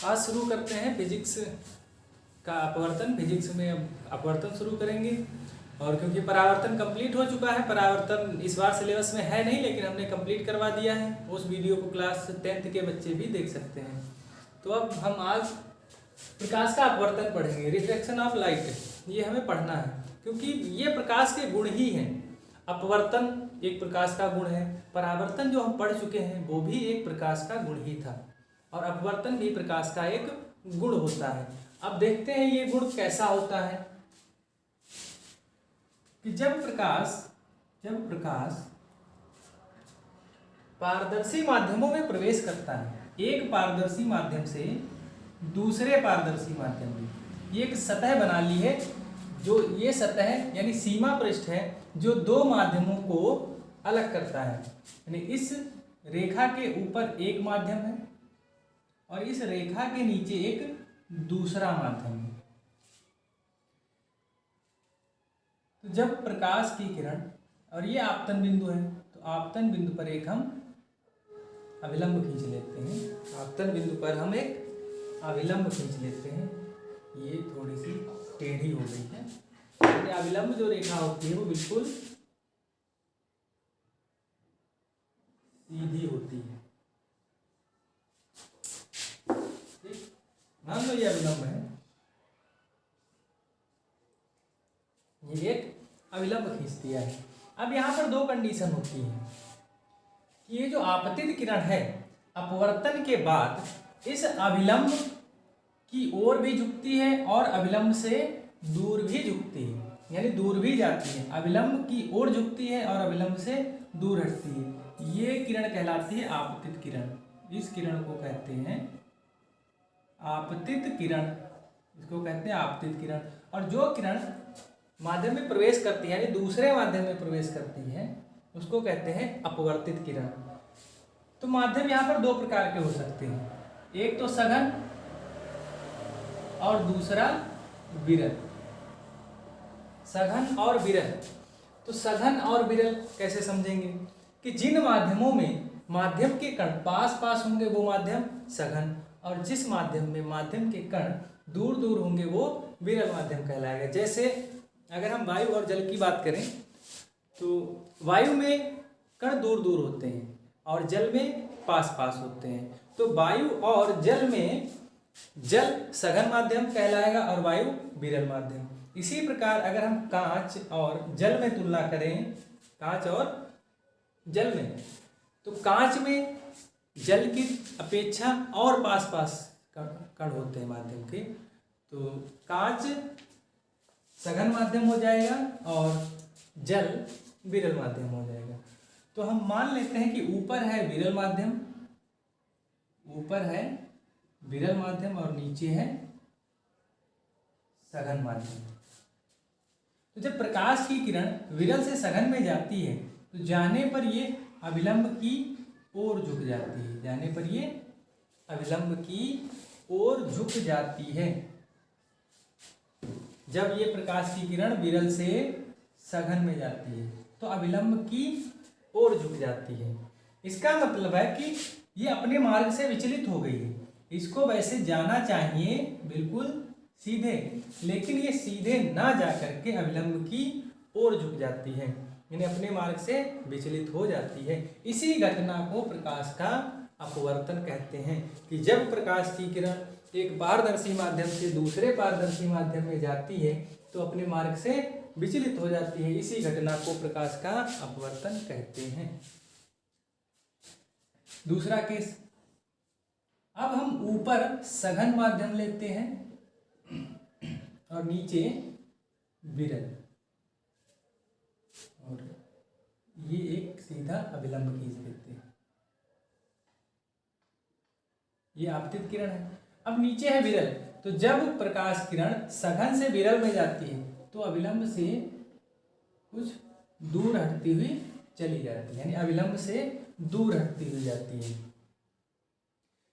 आज शुरू करते हैं फिजिक्स का अपवर्तन। फिजिक्स में अब अपवर्तन शुरू करेंगे और क्योंकि परावर्तन कंप्लीट हो चुका है, परावर्तन इस बार सिलेबस में है नहीं लेकिन हमने कंप्लीट करवा दिया है। उस वीडियो को क्लास 10th के बच्चे भी देख सकते हैं। तो अब हम आज प्रकाश का अपवर्तन पढ़ेंगे, रिफ्लेक्शन ऑफ लाइट। ये हमें पढ़ना है क्योंकि ये प्रकाश के गुण ही हैं। अपवर्तन एक प्रकाश का गुण है, परावर्तन जो हम पढ़ चुके हैं वो भी एक प्रकाश का गुण ही था और अपवर्तन भी प्रकाश का एक गुण होता है। अब देखते हैं ये गुण कैसा होता है कि जब प्रकाश पारदर्शी माध्यमों में प्रवेश करता है, एक पारदर्शी माध्यम से दूसरे पारदर्शी माध्यम में, ये एक सतह बना ली है। जो ये सतह यानी सीमा पृष्ठ है जो दो माध्यमों को अलग करता है। यानी इस रेखा के ऊपर एक माध्यम है और इस रेखा के नीचे एक दूसरा माध्यम है। तो जब प्रकाश की किरण, और ये आपतन बिंदु है, तो आपतन बिंदु पर एक हम अभिलंब खींच लेते हैं। आपतन बिंदु पर हम एक अभिलंब खींच लेते हैं। ये थोड़ी सी टेढ़ी हो गई है। अभिलंब जो रेखा होती है वो बिल्कुल सीधी होती है। ठीक, मान लो ये अभिलंब है, ये एक अभिलंब खींच दिया है। अब यहाँ पर दो कंडीशन होती है कि ये जो आपतित किरण है अपवर्तन के बाद इस अभिलंब की ओर भी झुकती है और अभिलंब से दूर भी झुकती है, यानी दूर भी जाती है। अभिलंब की ओर झुकती है और अभिलंब से दूर हटती है। ये किरण कहलाती है आपतित किरण। इस किरण को कहते हैं आपतित किरण, इसको कहते हैं आपतित किरण। और जो किरण माध्यम में प्रवेश करती है यानी दूसरे माध्यम में प्रवेश करती है उसको कहते हैं अपवर्तित किरण। तो माध्यम यहाँ पर दो प्रकार के हो सकते हैं, एक तो सघन और दूसरा विरल। सघन और विरल। तो सघन और विरल कैसे समझेंगे कि जिन माध्यमों में माध्यम के कण पास पास होंगे वो माध्यम सघन, और जिस माध्यम में माध्यम के कण दूर दूर होंगे वो विरल माध्यम कहलाएगा। जैसे अगर हम वायु और जल की बात करें तो वायु में कण दूर दूर होते हैं और जल में पास पास होते हैं। तो वायु और जल में जल सघन माध्यम कहलाएगा और वायु विरल माध्यम। इसी प्रकार अगर हम कांच और जल में तुलना करें, कांच और जल में, तो कांच में जल की अपेक्षा और पास पास कण होते हैं माध्यम के, तो कांच सघन माध्यम हो जाएगा और जल विरल माध्यम हो जाएगा। तो हम मान लेते हैं कि ऊपर है विरल माध्यम, ऊपर है विरल माध्यम और नीचे है सघन माध्यम। तो जब प्रकाश की किरण विरल से सघन में जाती है तो जाने पर ये अभिलंब की ओर झुक जाती है, जाने पर ये अभिलंब की ओर झुक जाती है। जब ये प्रकाश की किरण विरल से सघन में जाती है तो अभिलंब की ओर झुक जाती है। इसका मतलब है कि ये अपने मार्ग से विचलित हो गई है। इसको वैसे जाना चाहिए बिल्कुल सीधे, लेकिन ये सीधे ना जा करके अभिलंब की ओर झुक जाती है, यानी अपने मार्ग से विचलित हो जाती है। इसी घटना को प्रकाश का अपवर्तन कहते हैं कि जब प्रकाश की किरण एक पारदर्शी माध्यम से दूसरे पारदर्शी माध्यम में जाती है तो अपने मार्ग से विचलित हो जाती है। इसी घटना को प्रकाश का अपवर्तन कहते हैं। दूसरा केस, अब हम ऊपर सघन माध्यम लेते हैं और नीचे विरल, और ये एक सीधा अभिलंब खींच देते हैं। ये आपतित किरण है। अब नीचे है विरल, तो जब प्रकाश किरण सघन से विरल में जाती है तो अभिलंब से कुछ दूर हटती हुई चली जाती है, यानी अभिलंब से दूर हटती हुई जाती है।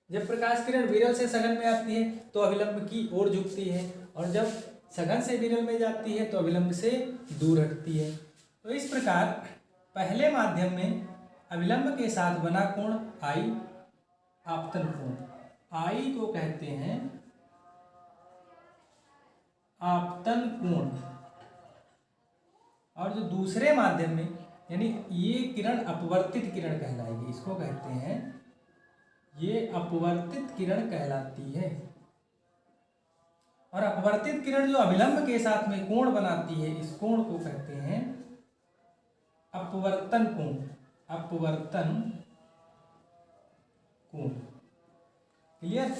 जब प्रकाश किरण विरल से सघन में आती है तो अभिलंब की ओर झुकती है और जब सघन से विरल में जाती है तो अभिलंब से दूर हटती है। तो इस प्रकार पहले माध्यम में अभिलंब के साथ बना कोण I आपतन कोण, आई को कहते हैं आपतन कोण, और जो दूसरे माध्यम में यानी ये किरण अपवर्तित किरण कहलाएगी, इसको कहते हैं, ये अपवर्तित किरण कहलाती है। और अपवर्तित किरण जो अभिलंब के साथ में कोण बनाती है, इस कोण को कहते हैं अपवर्तन कोण, अपवर्तन कोण। क्लियर?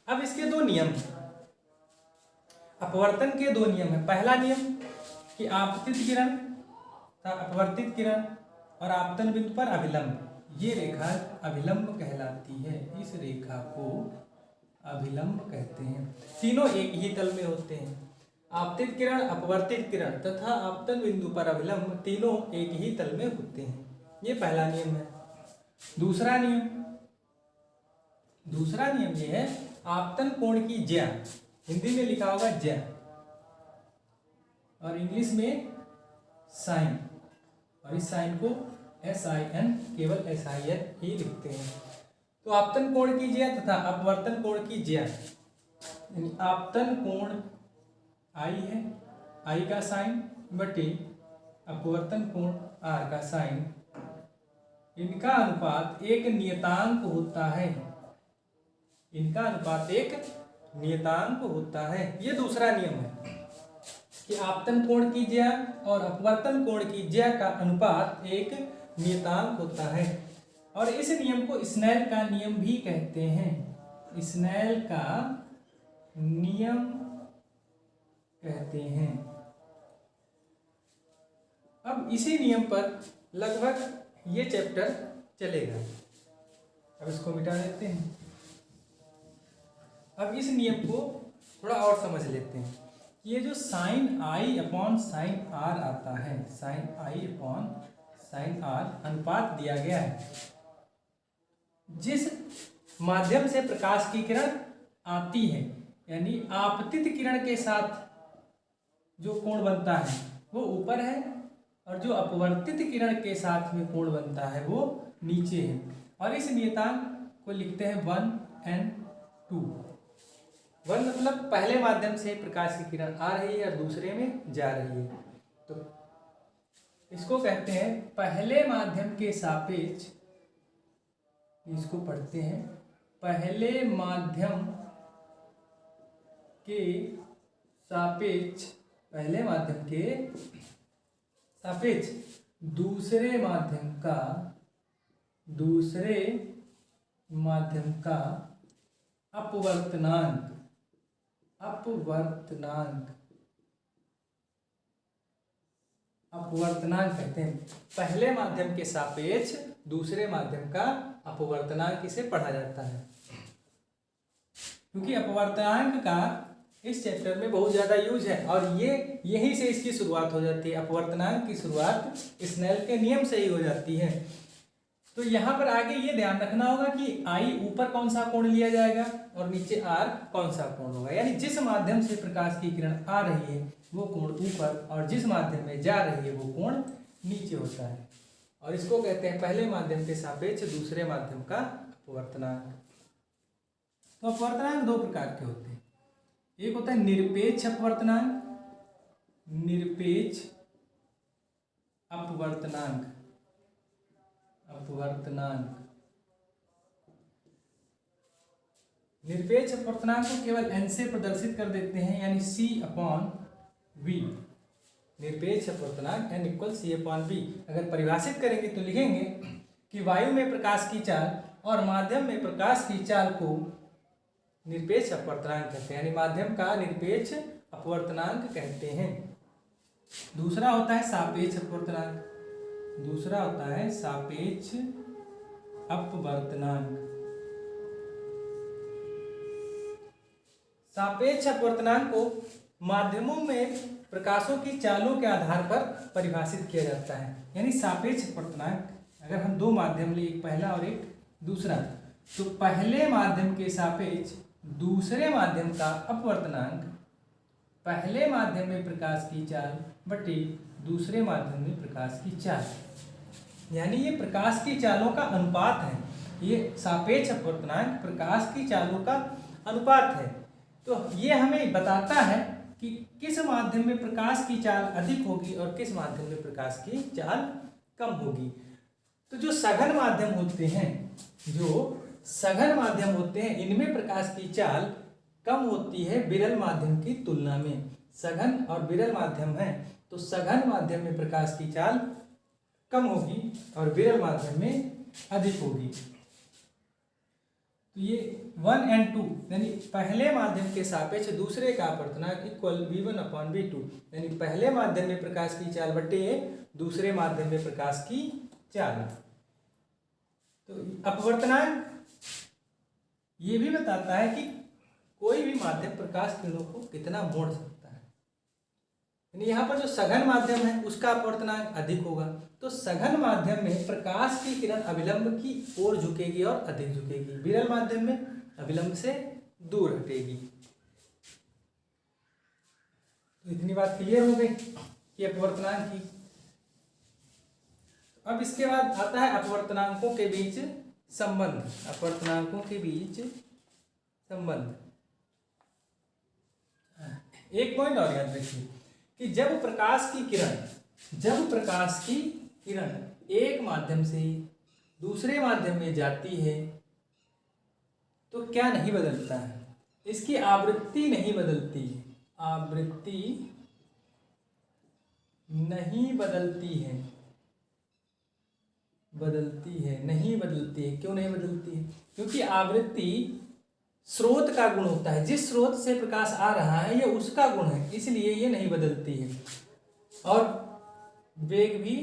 अब इसके दो नियम हैं, अपवर्तन के दो नियम हैं। पहला नियम कि आपतित किरण अपवर्तित किरण और आपतन बिंदु पर अभिलंब, ये रेखा अभिलंब कहलाती है, इस रेखा को अभिलंब कहते हैं। तीनों एक ही तल में होते हैं, आपतित किरण, अपवर्तित किरण तथा आपतन बिंदु पर अभिलंब, तीनों एक ही तल में होते हैं। ये पहला नियम है। दूसरा नियम ये है आपतन कोण की ज्या, हिंदी में लिखा होगा ज्या और इंग्लिश में साइन, और इस साइन को SIN, केवल SIN ही लिखते हैं। तो आपतन कोण की ज्या तथा अपवर्तन कोण की ज्या, यानी आपतन कोण I है, I का साइन बटे अपवर्तन कोण R का साइन, इनका अनुपात एक नियतांक होता है, इनका अनुपात एक नियतांक होता है। ये दूसरा नियम है कि आपतन कोण की ज्या और अपवर्तन कोण की ज्या का अनुपात एक नियतांक होता है। और इस नियम को स्नेल का नियम भी कहते हैं, स्नेल का नियम कहते हैं। अब इसी नियम पर लगभग ये चैप्टर चलेगा। अब इसको मिटा देते हैं। अब इस नियम को थोड़ा और समझ लेते हैं। ये जो sine I upon sine R आता है, sine I upon sine R अनुपात दिया गया है, जिस माध्यम से प्रकाश की किरण आती है, यानी आपतित किरण के साथ जो कोण बनता है वो ऊपर है, और जो अपवर्तित किरण के साथ में कोण बनता है वो नीचे है। और इस नियतांक को लिखते हैं 1n2। 1 मतलब पहले माध्यम से प्रकाश की किरण आ रही है और दूसरे में जा रही है, तो इसको कहते हैं पहले माध्यम के सापेक्ष, इसको पढ़ते हैं पहले माध्यम के सापेक्ष, पहले माध्यम के सापेक्ष दूसरे माध्यम का अपवर्तनांक कहते हैं। पहले माध्यम के सापेक्ष दूसरे माध्यम का अपवर्तनांक इसे पढ़ा जाता है, क्योंकि अपवर्तनांक का इस चैप्टर में बहुत ज़्यादा यूज है, और ये यहीं से इसकी शुरुआत हो जाती है। अपवर्तनांक की शुरुआत स्नेल के नियम से ही हो जाती है। तो यहाँ पर आगे ये ध्यान रखना होगा कि I ऊपर कौन सा कोण लिया जाएगा और नीचे R कौन सा कोण होगा, यानी जिस माध्यम से प्रकाश की किरण आ रही है वो कोण ऊपर, और जिस माध्यम में जा रही है वो कोण नीचे होता है। और इसको कहते हैं पहले माध्यम के सापेक्ष दूसरे माध्यम का अपवर्तनांक। तो अपवर्तनांक दो प्रकार के होते हैं, एक होता है निरपेक्ष अपवर्तनांक, निरपेक्ष अपवर्तनांक, निरपेक्ष अपवर्तनांक को केवल n से प्रदर्शित कर देते हैं, यानी C/V। निरपेक्ष अपवर्तनांक n = C/V। अगर परिभाषित करेंगे तो लिखेंगे कि वायु में प्रकाश की चाल और माध्यम में प्रकाश की चाल को निरपेक्ष अपवर्तनांक कहते हैं, यानी माध्यम का निरपेक्ष अपवर्तनांक कहते हैं। दूसरा होता है सापेक्ष अपवर्तनांक, दूसरा होता है सापेक्ष अपवर्तनांक। सापेक्ष अपवर्तनांक को माध्यमों में प्रकाशों की चालों के आधार पर परिभाषित किया जाता है, यानी सापेक्ष अपवर्तनांक अगर हम दो माध्यम लें, एक पहला और एक दूसरा, तो पहले माध्यम के सापेक्ष दूसरे माध्यम का अपवर्तनांक पहले माध्यम में प्रकाश की चाल बटे दूसरे माध्यम में प्रकाश की चाल, यानी ये प्रकाश की चालों का अनुपात है। ये सापेक्ष अपवर्तनांक प्रकाश की चालों का अनुपात है। तो ये हमें बताता है कि किस माध्यम में प्रकाश की चाल अधिक होगी और किस माध्यम में प्रकाश की चाल कम होगी। तो जो सघन माध्यम होते हैं, इनमें प्रकाश की चाल कम होती है विरल माध्यम की तुलना में। सघन और विरल माध्यम है तो सघन माध्यम में प्रकाश की चाल कम होगी और विरल माध्यम में अधिक होगी। तो ये 1 और 2 यानी पहले माध्यम के सापेक्ष दूसरे का अपवर्तनांक इक्वल v1/v2, यानी पहले माध्यम में प्रकाश की चाल बटे दूसरे माध्यम में प्रकाश की चाल। तो अपवर्तनांक ये भी बताता है कि कोई भी माध्यम प्रकाश किरणों को कितना मोड़ सकता है। यानी यहाँ पर जो सघन माध्यम है उसका अपवर्तनांक अधिक होगा, तो सघन माध्यम में प्रकाश की किरण अभिलंब की ओर झुकेगी और अधिक झुकेगी, विरल माध्यम में अभिलंब से दूर हटेगी। तो इतनी बात क्लियर हो गई कि अपवर्तनांक की। अब इसके बाद आता है अपवर्तनांकों के बीच संबंध। अपवर्तनांकों के बीच संबंध, एक पॉइंट और याद रखिए कि जब प्रकाश की किरण एक माध्यम से दूसरे माध्यम में जाती है तो क्या नहीं बदलता है, इसकी आवृत्ति नहीं बदलती है। आवृत्ति नहीं बदलती है, नहीं बदलती है। क्यों नहीं बदलती है? क्योंकि आवृत्ति स्रोत का गुण होता है, जिस स्रोत से प्रकाश आ रहा है ये उसका गुण है, इसलिए ये नहीं बदलती है। और वेग भी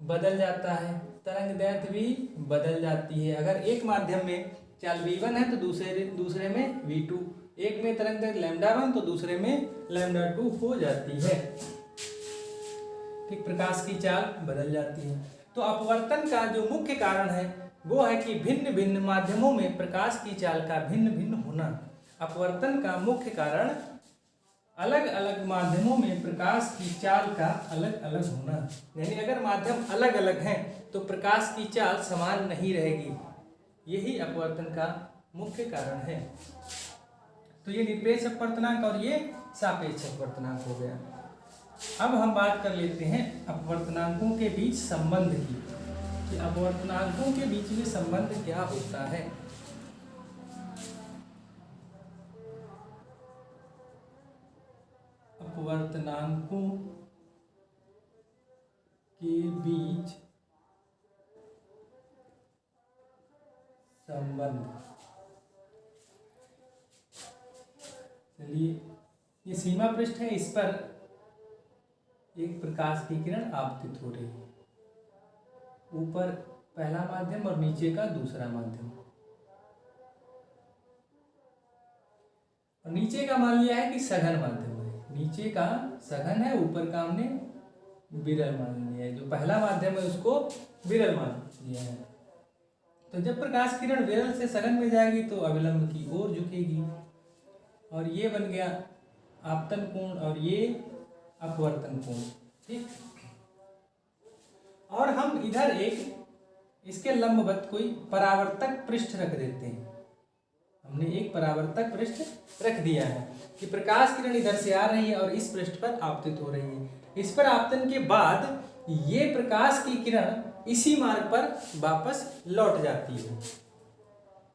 बदल जाता है, तरंग दैर्घ्य भी बदल जाती है। अगर एक माध्यम में चाल v1 है तो दूसरे में v2, एक में तरंग दैर्घ्य λ1 तो दूसरे में λ2 हो जाती है। ठीक, प्रकाश की चाल बदल जाती है। तो अपवर्तन का जो मुख्य कारण है वो है कि भिन्न भिन्न माध्यमों में प्रकाश की चाल का भिन्न भिन्न होना। अपवर्तन का मुख्य कारण अलग अलग माध्यमों में प्रकाश की चाल का अलग अलग होना। यानी अगर माध्यम अलग अलग हैं तो प्रकाश की चाल समान नहीं रहेगी, यही अपवर्तन का मुख्य कारण है। तो ये निरपेक्ष अपवर्तनांक और ये सापेक्ष अपवर्तनांक हो गया। अब हम बात कर लेते हैं अपवर्तनांकों के बीच संबंध की, कि अपवर्तनांकों के बीच में संबंध क्या होता है। अपवर्तनांकों के बीच संबंध, चलिए ये सीमा पृष्ठ है, इस पर एक प्रकाश की किरण आपतित हो रही है, ऊपर पहला माध्यम और नीचे का दूसरा माध्यम। और नीचे का मान लिया है कि सघन माध्यम है, नीचे का सघन है, ऊपर का हमने विरल मान लिया है। जो पहला माध्यम है उसको विरल मान लिया है। तो जब प्रकाश किरण विरल से सघन में जाएगी तो अभिलंब की ओर झुकेगी, और ये बन गया आपतन कोण और ये अपवर्तन कोण। ठीक, और हम इधर एक इसके लंबवत कोई परावर्तक पृष्ठ रख देते हैं। हमने एक परावर्तक पृष्ठ रख दिया है कि प्रकाश किरण इधर से आ रही है और इस पृष्ठ पर आपतित हो रही है। इस पर आपतन के बाद ये प्रकाश की किरण इसी मार्ग पर वापस लौट जाती है।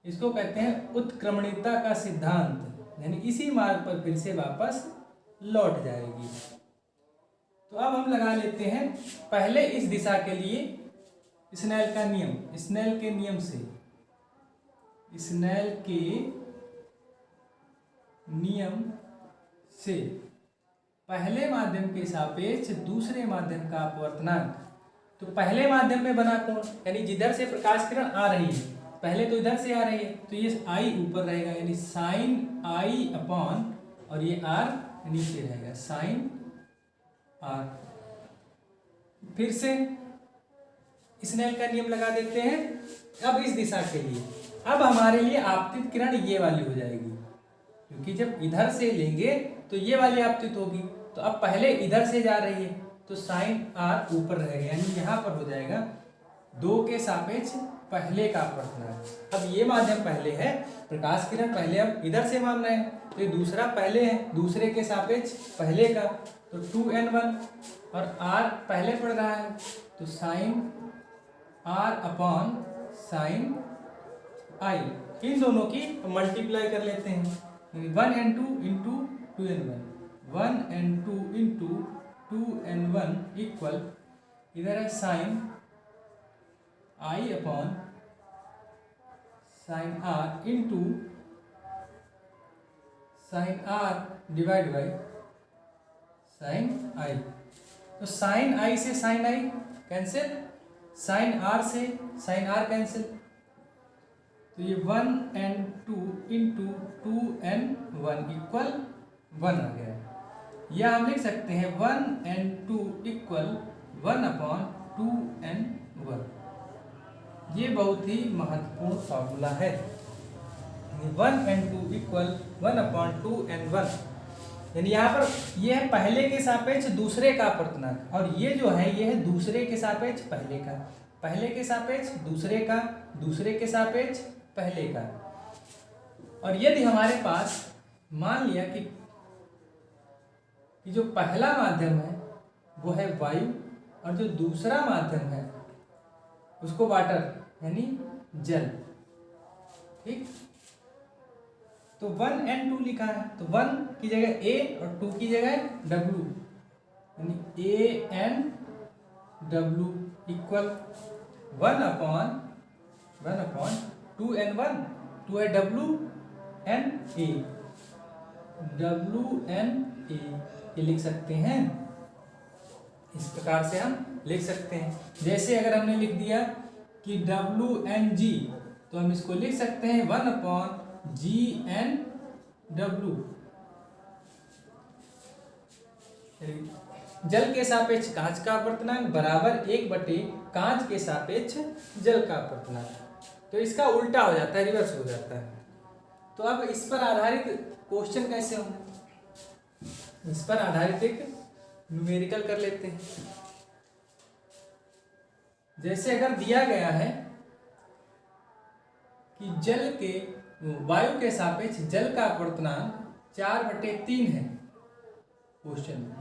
इसको कहते हैं उत्क्रमणिकता का सिद्धांत, यानी इसी मार्ग पर फिर से वापस लौट जाएगी। तो अब हम लगा लेते हैं पहले इस दिशा के लिए स्नेल का नियम। स्नेल के नियम से, स्नेल के नियम से पहले माध्यम के सापेक्ष दूसरे माध्यम का अपवर्तनांक। तो पहले माध्यम में बना कोण, यानी जिधर से प्रकाश किरण आ रही है, पहले तो इधर से आ रही है तो ये आई ऊपर रहेगा, यानी साइन आई अपॉन, और ये आर नीचे रहेगा, साइन आर। फिर से स्नेल का नियम लगा देते हैं अब इस दिशा के लिए। अब हमारे लिए आपतित किरण ये वाली हो जाएगी, क्योंकि जब इधर से लेंगे तो ये वाली आपतित होगी। तो अब पहले इधर से जा रही है तो साइन आर ऊपर रहेगा, यानी यहाँ पर हो जाएगा 2 के सापेक्ष पहले का अपवर्तनांक। अब ये माध्यम पहले है, प्रकाश किरण पहले, अब इधर से मान रहे हैं तो ये दूसरा पहले है, दूसरे के सापेक्ष पहले का, तो 2n1 और r पहले पड़ रहा है तो sine r upon sine i, इन दोनों की मल्टीप्लाई कर लेते हैं। 1n2 into 2n1, 1n2 into 2n1 equal, इधर है sine i upon sine r into sine r divide by sine i। तो साइन i से sine i cancel, sine r से साइन r कैंसिल, तो ये 1n2 इंटू 2n1 इक्वल 1 आ गया। या हम लिख सकते हैं 1n2 इक्वल 1 अपॉन 2n1। ये बहुत ही महत्वपूर्ण फार्मूला है। 1n2 इक्वल 1 अपॉन 2n1, यानी यहाँ पर ये है पहले के सापेक्ष दूसरे का अपवर्तनांक, और ये जो है ये है दूसरे के सापेक्ष पहले का, पहले के सापेक्ष दूसरे का, दूसरे के सापेक्ष पहले का। और यदि हमारे पास मान लिया कि जो पहला माध्यम है वो है वायु, और जो दूसरा माध्यम है उसको वाटर यानी जल, ठीक। तो 1n2 लिखा है, तो 1 की जगह a और 2 की जगह w, यानी ANW इक्वल 1 अपॉन 2n1, 2 है WNA, WNA ये लिख सकते हैं। इस प्रकार से हम लिख सकते हैं। जैसे अगर हमने लिख दिया कि WNG, तो हम इसको लिख सकते हैं 1 अपॉन GNW। जल के सापेक्ष कांच का अपवर्तनांक बराबर 1/, कांच के सापेक्ष जल का अपवर्तनांक। तो इसका उल्टा हो जाता है, रिवर्स हो जाता है। तो अब इस पर आधारित क्वेश्चन कैसे हो, इस पर आधारित एक न्यूमेरिकल कर लेते हैं। जैसे अगर दिया गया है कि जल के वायु के सापेक्ष जल का अपवर्तनांक 4/3 है, क्वेश्चन में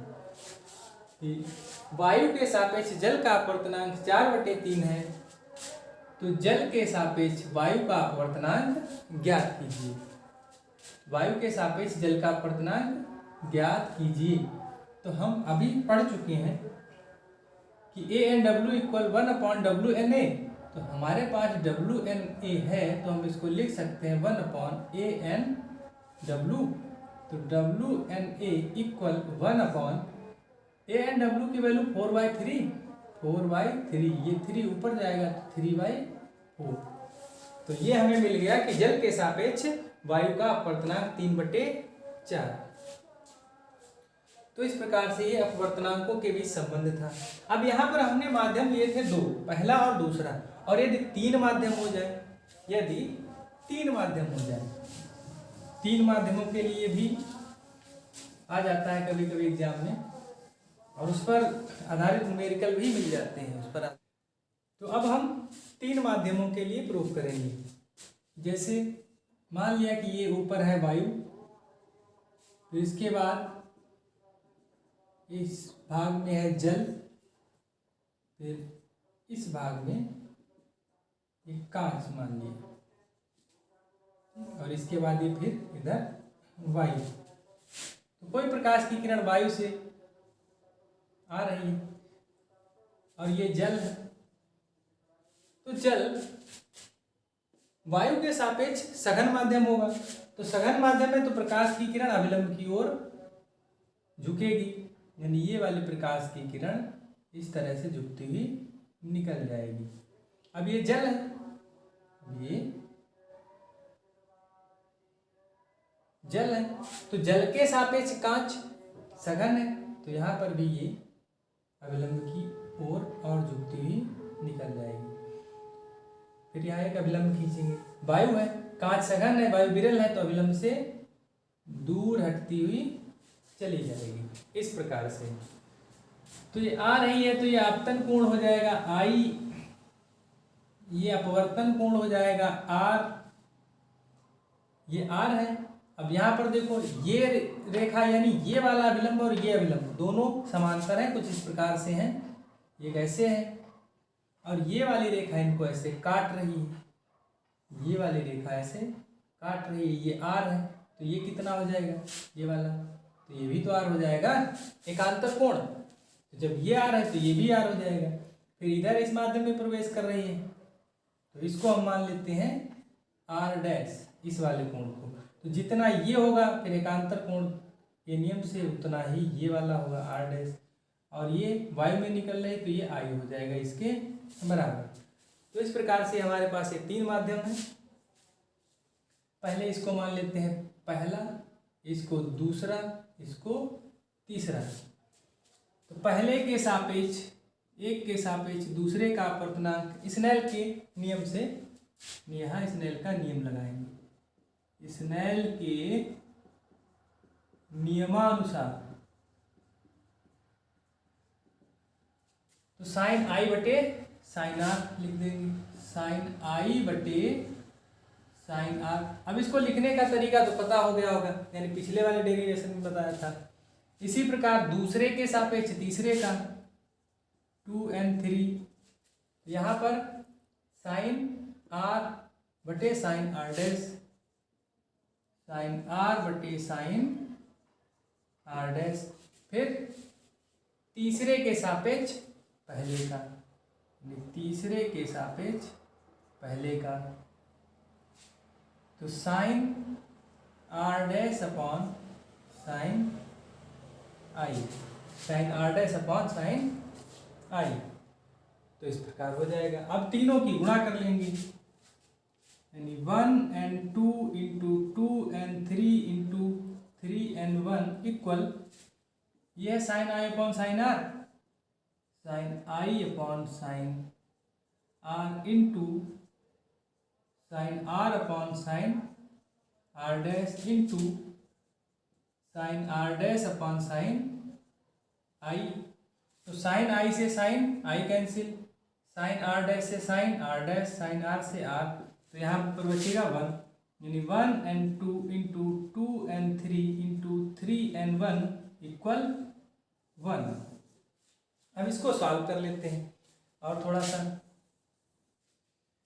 वायु के सापेक्ष जल का अपवर्तनांक 4/3 है, तो जल के सापेक्ष वायु का अपवर्तनांक ज्ञात कीजिए। वायु के सापेक्ष जल का अपवर्तनांक ज्ञात कीजिए। तो हम अभी पढ़ चुके हैं कि ANW इक्वल 1 अपॉन WNA, तो हमारे पास WNA है तो हम इसको लिख सकते हैं 1 अपॉन ANW। तो WNA इक्वल 1 अपॉन ANW की वैल्यू 4/3, 4/3, ये 3 ऊपर जाएगा तो 3/4। तो ये हमें मिल गया कि जल के सापेक्ष वायु का अपवर्तनांक 3/4। तो इस प्रकार से ये अपवर्तनांकों के बीच संबंध था। अब यहाँ पर हमने माध्यम लिए थे 2, पहला और दूसरा, और यदि 3 माध्यम हो जाए, यदि 3 माध्यम हो जाए, 3 माध्यमों के लिए भी आ जाता है कभी कभी एग्जाम में, और उस पर आधारित न्यूमेरिकल भी मिल जाते हैं उस पर। तो अब हम 3 माध्यमों के लिए प्रूफ करेंगे। जैसे मान लिया कि ये ऊपर है वायु, तो इसके बाद इस भाग में है जल, फिर इस भाग में एक कांच मान लिया, और इसके बाद ये फिर इधर वायु। तो कोई प्रकाश की किरण वायु से आ रही है और ये जल है, तो जल वायु के सापेक्ष सघन माध्यम होगा। तो सघन माध्यम में तो प्रकाश की किरण अभिलंब की ओर झुकेगी, यानी ये वाली प्रकाश की किरण इस तरह से झुकती हुई निकल जाएगी। अब ये जल है, ये जल है, तो जल के सापेक्ष कांच सघन है, तो यहाँ पर भी ये अभिलंब की ओर और झुकती हुई निकल जाएगी। फिर यहाँ एक अभिलंब खींचेंगे, वायु है, कांच सघन है, वायु विरल है, तो अभिलंब से दूर हटती हुई चली जाएगी इस प्रकार से। तो ये आ रही है तो ये आपतन कोण हो जाएगा I ये अपवर्तन कोण हो जाएगा आर, ये आर है। अब यहाँ पर देखो ये रेखा यानी ये वाला अभिलंब और ये अभिलंब दोनों समांतर हैं, कुछ इस प्रकार से हैं, ये कैसे है, और ये वाली रेखा इनको ऐसे काट रही है, ये वाली रेखा ऐसे काट रही है, ये आर है, तो ये कितना हो जाएगा, ये वाला, तो ये भी तो आर हो जाएगा, एकांतर कोण। तो जब ये आर है तो ये भी आर हो जाएगा। फिर इधर इस माध्यम में प्रवेश कर रही है, तो इसको हम मान लेते हैं आर डैश, इस वाले कोण को। तो जितना ये होगा फिर एकांतर कोण के नियम से उतना ही ये वाला होगा आर डैश, और ये वायु में निकल रहे तो ये आई हो जाएगा इसके बराबर। तो इस प्रकार से हमारे पास ये तीन माध्यम है। पहले इसको मान लेते हैं पहला, इसको दूसरा, इसको तीसरा। तो पहले के सापेक्ष, एक के सापेक्ष दूसरे का अपवर्तनांक स्नेल के नियम से, यहाँ स्नेल का नियम लगाएंगे, स्नेल के नियमानुसार। तो साइन आई बटे साइन आर लिख देंगे, साइन आई बटे साइन आर। अब इसको लिखने का तरीका तो पता हो गया होगा, यानी पिछले वाले डेरिवेशन में बताया था। इसी प्रकार दूसरे के सापेक्ष तीसरे का 2n3, यहाँ पर साइन आर बटे sine are dash, sine R बटे साइन आर डैश। फिर तीसरे के सापेक्ष पहले का, तीसरे के सापेक्ष पहले का, तो sine are dash upon sine i, sine are dash upon sine i. तो इस प्रकार हो जाएगा। अब तीनों की गुणा कर लेंगे, यानी 1n2 into 2n3 into 3n1 equal, यह sine i upon sine r, sine i upon sine r into sine r upon sine are dash into sine are dash upon sine i. तो साइन आई से sine i cancel, sine are dash से sine are dash, sine r से r, तो यहाँ पर बचेगा 1, यानी 1n2 into 2n3 into 3n1 equal 1। अब इसको सॉल्व कर लेते हैं, और थोड़ा सा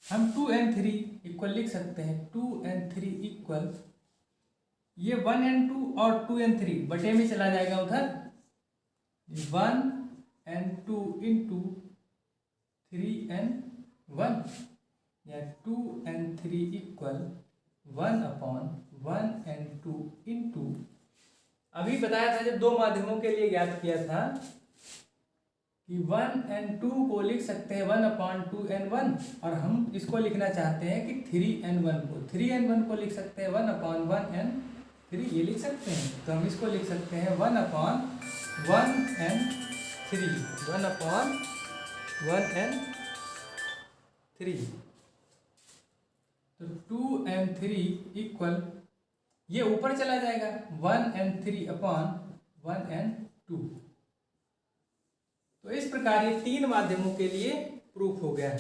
हम 2n3 इक्वल लिख सकते हैं, 2n3 इक्वल, ये 1n2 और 2n3 बटे में चला जाएगा उधर, 1n2 इंटू 3n1, या 2n3 equal 1 upon 1n2 into, अभी बताया था जब दो माध्यमों के लिए ज्ञात किया था कि 1n2 को लिख सकते हैं 1 अपॉन 2n1, और हम इसको लिखना चाहते हैं कि 3n1 को लिख सकते हैं 1 अपॉन 1n3, ये लिख सकते हैं। तो हम इसको लिख सकते हैं 1 अपॉन 1n3, 1 अपॉन 1n3। तो 2n3 इक्वल, ये ऊपर चला जाएगा 1n3 अपॉन 1n2। तो इस प्रकार ये तीन माध्यमों के लिए प्रूफ हो गया है।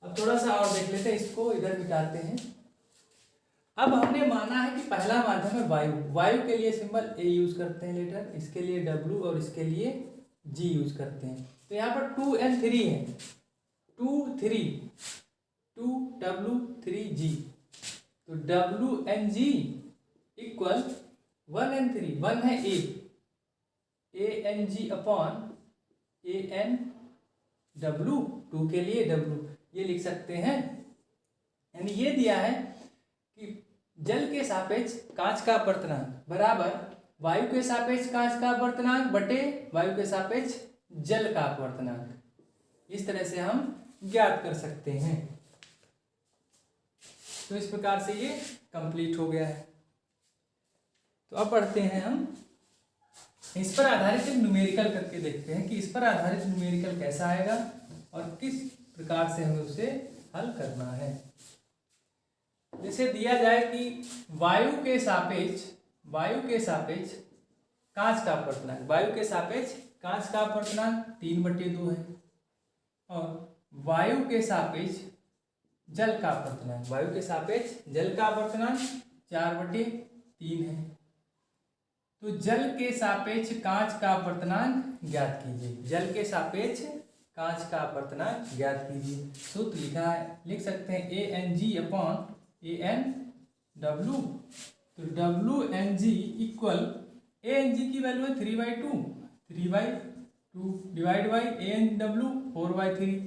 अब थोड़ा सा और देख लेते हैं, इसको इधर मिटाते हैं। अब हमने माना है कि पहला माध्यम है वायु, वायु के लिए सिंबल ए यूज करते हैं लेटर, इसके लिए W और इसके लिए G यूज करते हैं। तो यहाँ पर 2n3 है, 2W 3G, तो WNG इक्वल 1n3, 1 है ANG अपॉन ANW, 2 के लिए W, ये लिख सकते हैं। यानी ये दिया है कि जल के सापेक्ष कांच का अपवर्तनांक बराबर वायु के सापेक्ष कांच का अपवर्तनांक बटे वायु के सापेक्ष जल का अपवर्तनांक, इस तरह से हम ज्ञात कर सकते हैं। तो इस प्रकार से ये कंप्लीट हो गया है। तो अब पढ़ते हैं हम, इस पर आधारित एक न्यूमेरिकल करके देखते हैं कि इस पर आधारित न्यूमेरिकल कैसा आएगा और किस प्रकार से हमें उसे हल करना है। जैसे दिया जाए कि वायु के सापेक्ष कांच का अपवर्तनांक, वायु के सापेक्ष कांच का अपवर्तनांक 3/2 है, और वायु के सापेक्ष जल का अपवर्तनांक, वायु के सापेक्ष जल का अपवर्तनांक 4/3 है। तो जल के सापेक्ष कांच का अपवर्तनांक ज्ञात कीजिए, जल के सापेक्ष कांच का अपवर्तनांक ज्ञात कीजिए। सूत्र लिखा है, लिख सकते हैं ANG/AN/W। तो WNG इक्वल ANG की वैल्यू है 3/2, 3/2 डिवाइड बाई ANW 4/3,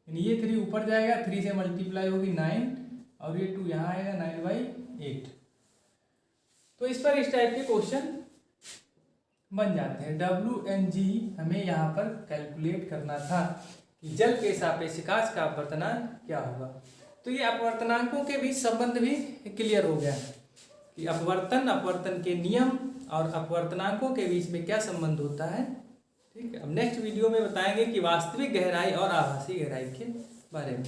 यानी ये 3 ऊपर जाएगा, 3 से मल्टीप्लाई होगी 9 और ये 2 यहाँ आएगा 9/8। तो इस पर इस टाइप के क्वेश्चन बन जाते हैं। WNG हमें यहाँ पर कैलकुलेट करना था कि जल के सापेक्ष कांच का अपवर्तनांक क्या होगा। तो ये अपवर्तनांकों के बीच संबंध भी क्लियर हो गया कि अपवर्तन के नियम और अपवर्तनांकों के बीच में क्या संबंध होता है। ठीक है, अब नेक्स्ट वीडियो में बताएंगे कि वास्तविक गहराई और आभासी गहराई के बारे में।